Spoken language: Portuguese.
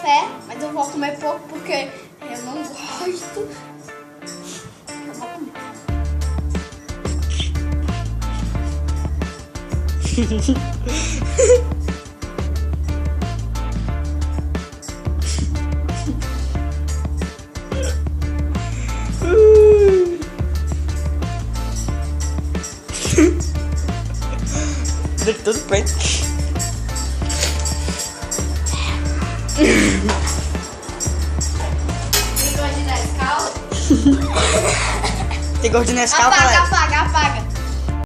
café, mas eu vou comer pouco porque eu não gosto. Eu vou comer. Tudo bem. Você gosta de Nescau? Você gosta de Nescau, Apaga, galera? apaga, apaga.